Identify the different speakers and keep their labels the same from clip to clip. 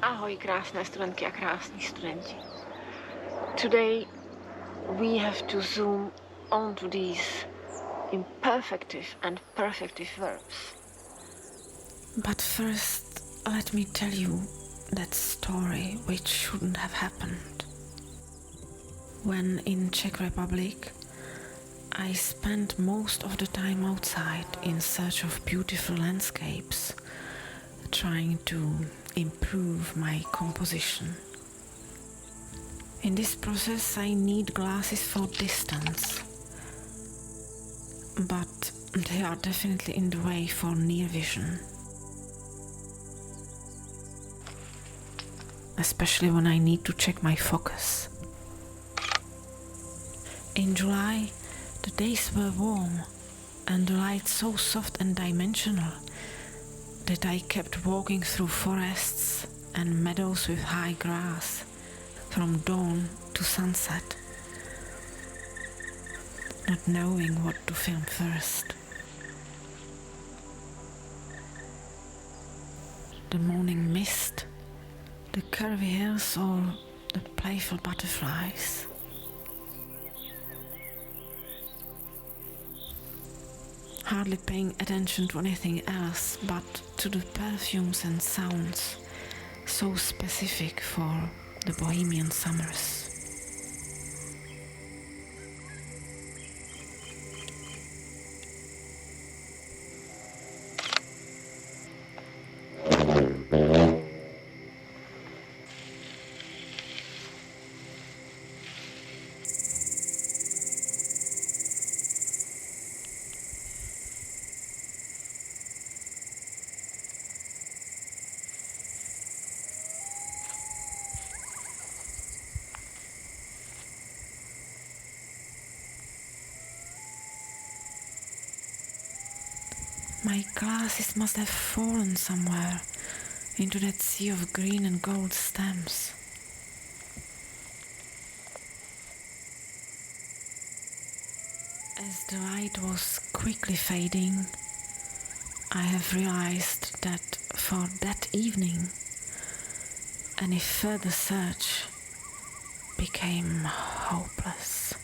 Speaker 1: Ahoj, krásné studentky a krásní studenti. Today we have to zoom onto these imperfective and perfective verbs.
Speaker 2: But first, let me tell you that story which shouldn't have happened. When in Czech Republic, I spent most of the time outside in search of beautiful landscapes, trying to improve my composition. In this process, I need glasses for distance, but they are definitely in the way for near vision. Especially when I need to check my focus. In July, the days were warm and the light so soft and dimensional that I kept walking through forests and meadows with high grass from dawn to sunset, not knowing what to film first. The morning mist, the curvy hills or the playful butterflies. Hardly paying attention to anything else but to the perfumes and sounds so specific for the Bohemian summers. My glasses must have fallen somewhere into that sea of green and gold stems. As the light was quickly fading, I have realized that for that evening, any further search became hopeless.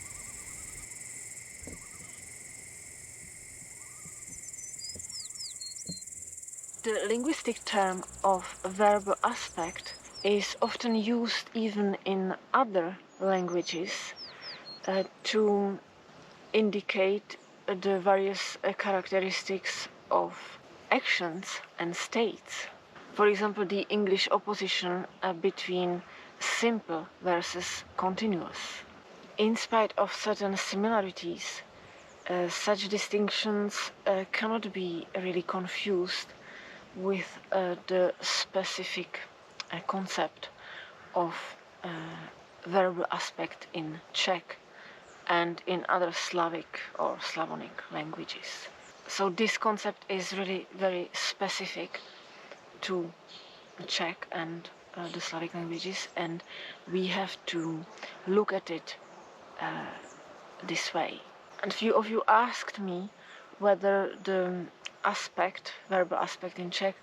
Speaker 1: The linguistic term of verbal aspect is often used even in other languages to indicate the various characteristics of actions and states. For example, the English opposition between simple versus continuous. In spite of certain similarities, such distinctions cannot be really confused with the specific concept of verbal aspect in Czech and in other Slavic or Slavonic languages. So this concept is really very specific to Czech and the Slavic languages, and we have to look at it this way. And few of you asked me whether the verbal aspect in Czech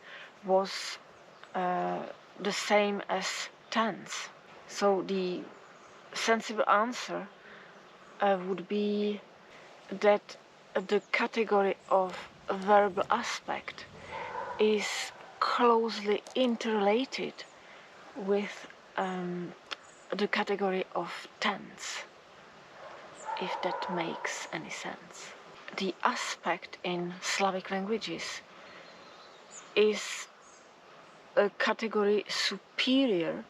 Speaker 1: was the same as tense. So the sensible answer would be that the category of verbal aspect is closely interrelated with the category of tense, if that makes any sense. The aspect in Slavic languages is a category superior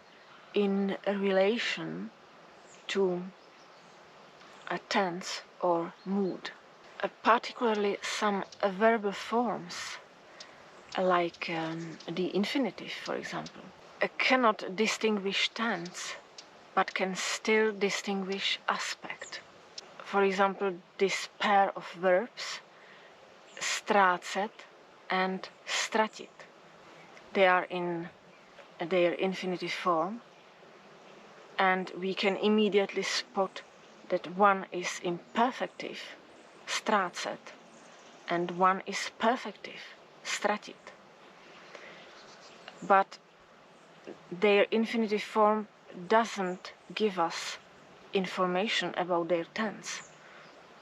Speaker 1: in relation to a tense or mood. Particularly some verbal forms, like the infinitive, for example, cannot distinguish tense, but can still distinguish aspect. For example, this pair of verbs, ztrácet and ztratit. They are in their infinitive form, and we can immediately spot that one is imperfective, ztrácet, and one is perfective, ztratit. But their infinitive form doesn't give us information about their tense.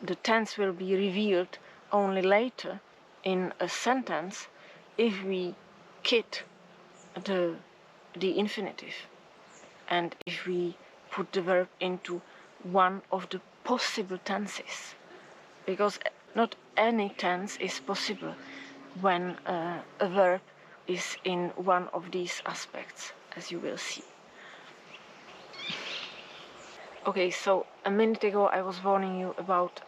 Speaker 1: The tense will be revealed only later in a sentence if we kit the infinitive and if we put the verb into one of the possible tenses, because not any tense is possible when a verb is in one of these aspects, as you will see. Okay, so a minute ago I was warning you about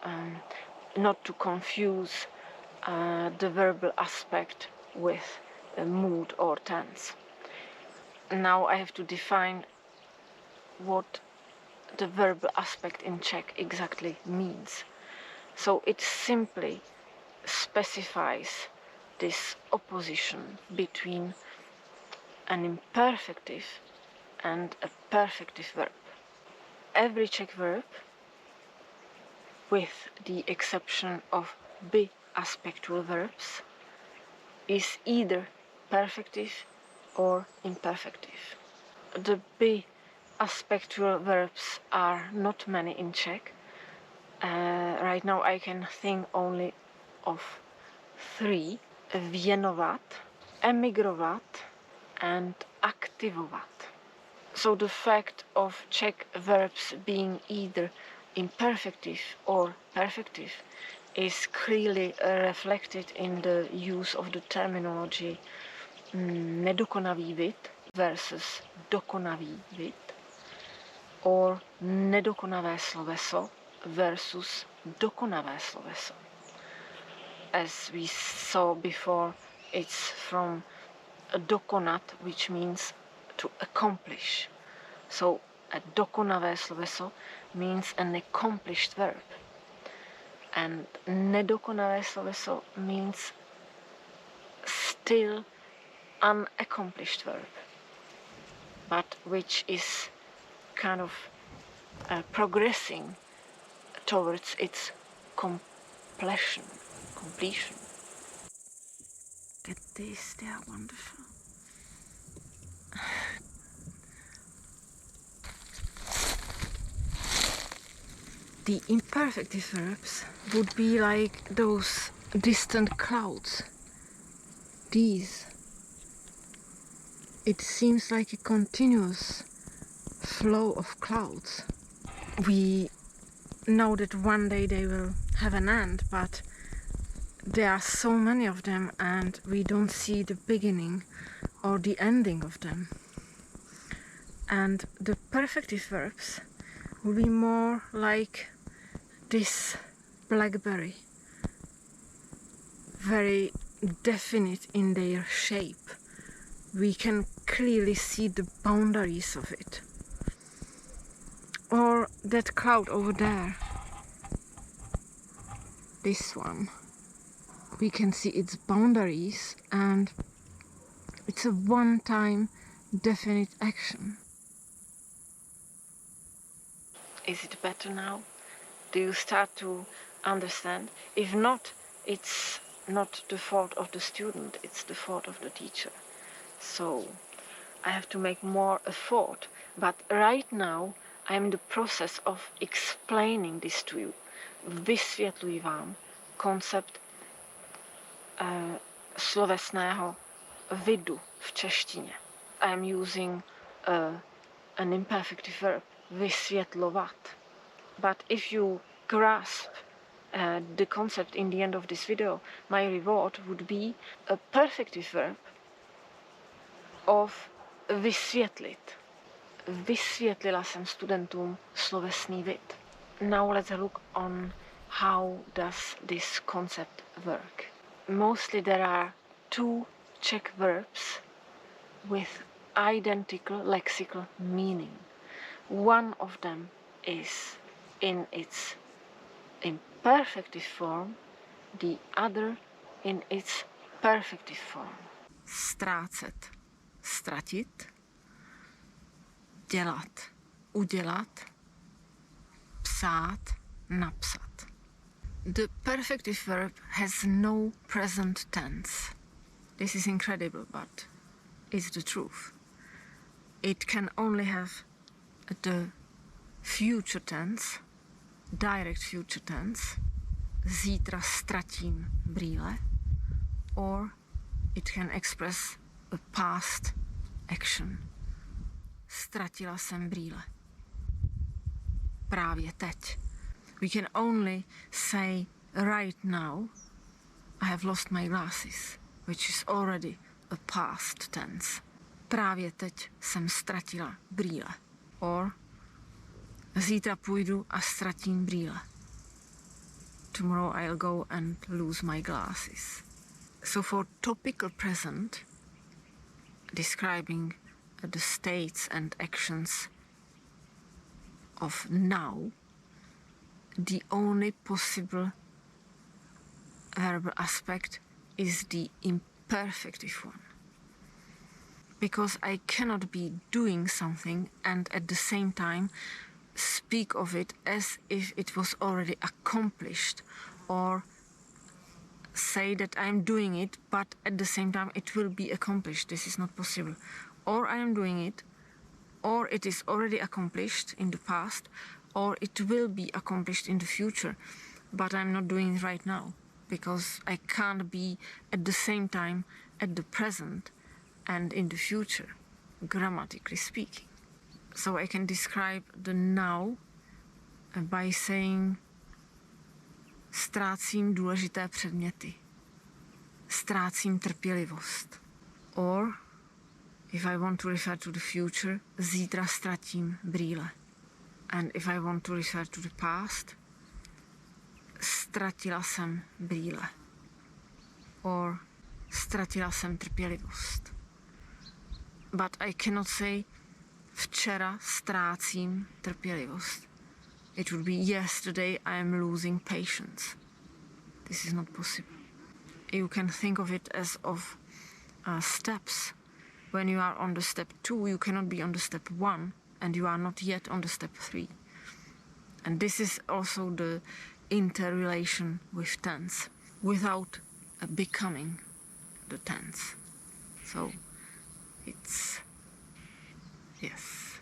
Speaker 1: not to confuse the verbal aspect with a mood or tense. Now I have to define what the verbal aspect in Czech exactly means. So it simply specifies this opposition between an imperfective and a perfective verb. Every Czech verb, with the exception of bi-aspectual verbs, is either perfective or imperfective. The bi-aspectual verbs are not many in Czech. Right now I can think only of 3: věnovat, emigrovat, and aktivovat. So the fact of Czech verbs being either imperfective or perfective is clearly reflected in the use of the terminology nedokonavý vid versus dokonavý vid, or nedokonavé sloveso versus dokonavé sloveso. As we saw before, it's from dokonat, which means to accomplish. So a dokonavé sloveso means an accomplished verb, and nedokonavé sloveso means still unaccomplished verb, but which is kind of progressing towards its completion. Get these, they are wonderful. The imperfective verbs would be like those distant clouds. These. It seems like a continuous flow of clouds. We know that one day they will have an end, but there are so many of them and we don't see the beginning or the ending of them. And the perfective verbs will be more like this blackberry, very definite in their shape. We can clearly see the boundaries of it. Or that cloud over there, this one. We can see its boundaries and it's a one-time definite action. Is it better now? Do you start to understand? If not, it's not the fault of the student, it's the fault of the teacher. So I have to make more effort, but right now I'm in the process of explaining this to you. Vysvětluji vám koncept slovesného vidu v češtině. I am using an imperfective verb, vysvětlovat. But if you grasp the concept in the end of this video, my reward would be a perfective verb of vysvětlit. Vysvětlila jsem studentům slovesný vid. Now let's look on how does this concept work. Mostly there are 2 Czech verbs with identical lexical meaning. One of them is in its imperfective form, the other in its perfective form. Ztrácet, ztratit, dělat, udělat, psát, napsat. The perfective verb has no present tense. This is incredible, but it's the truth. it can only have the future tense, direct future tense, zítra ztratím brýle, or it can express a past action. Ztratila jsem brýle. Právě teď. We can only say right now, I have lost my glasses, which is already a past tense. Právě teď jsem ztratila brýle. Or zítra půjdu a ztratím brýle. Tomorrow I'll go and lose my glasses. So for topical present, describing the states and actions of now, the only possible verbal aspect is the imperfective one. Because I cannot be doing something and at the same time speak of it as if it was already accomplished, or say that I'm doing it but at the same time it will be accomplished. This is not possible. Or I am doing it, or it is already accomplished in the past, or it will be accomplished in the future, but I'm not doing it right now, because I can't be at the same time at the present and in the future, grammatically speaking. So I can describe the now by saying ztrácím důležité předměty, ztrácím trpělivost. Or, if I want to refer to the future, zítra ztratím brýle. And if I want to refer to the past, ztratila jsem brýle. Or, ztratila jsem trpělivost. But I cannot say včera ztrácím trpělivost. It would be yesterday I am losing patience. This is not possible. You can think of it as of steps. When you are on the step 2, you cannot be on the step 1, and you are not yet on the step 3. And this is also the interrelation with tense, without becoming the tense. So it's, yes.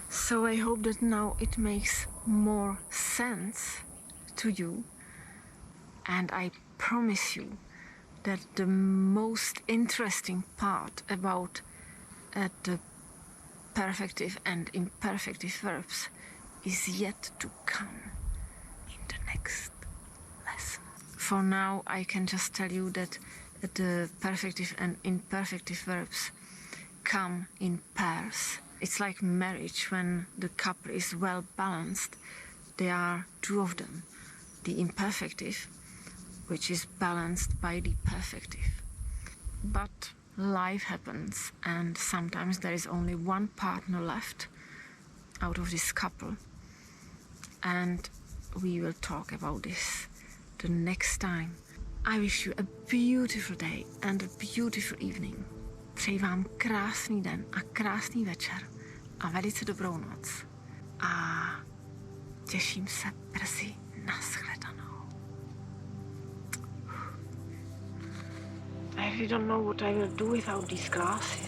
Speaker 1: So I hope that now it makes more sense to you, and I promise you that the most interesting part about the perfective and imperfective verbs is yet to come in the next lesson. For now, I can just tell you that the perfective and imperfective verbs come in pairs. It's like marriage. When the couple is well balanced, there are two of them. The imperfective, which is balanced by the perfective. But life happens, and sometimes there is only one partner left out of this couple. And we will talk about this the next time. I wish you a beautiful day and a beautiful evening. Přeji vám krásný den a krásný večer a velice dobrou noc. A těším se brzy na shledanou. I really don't know what I will do without these glasses.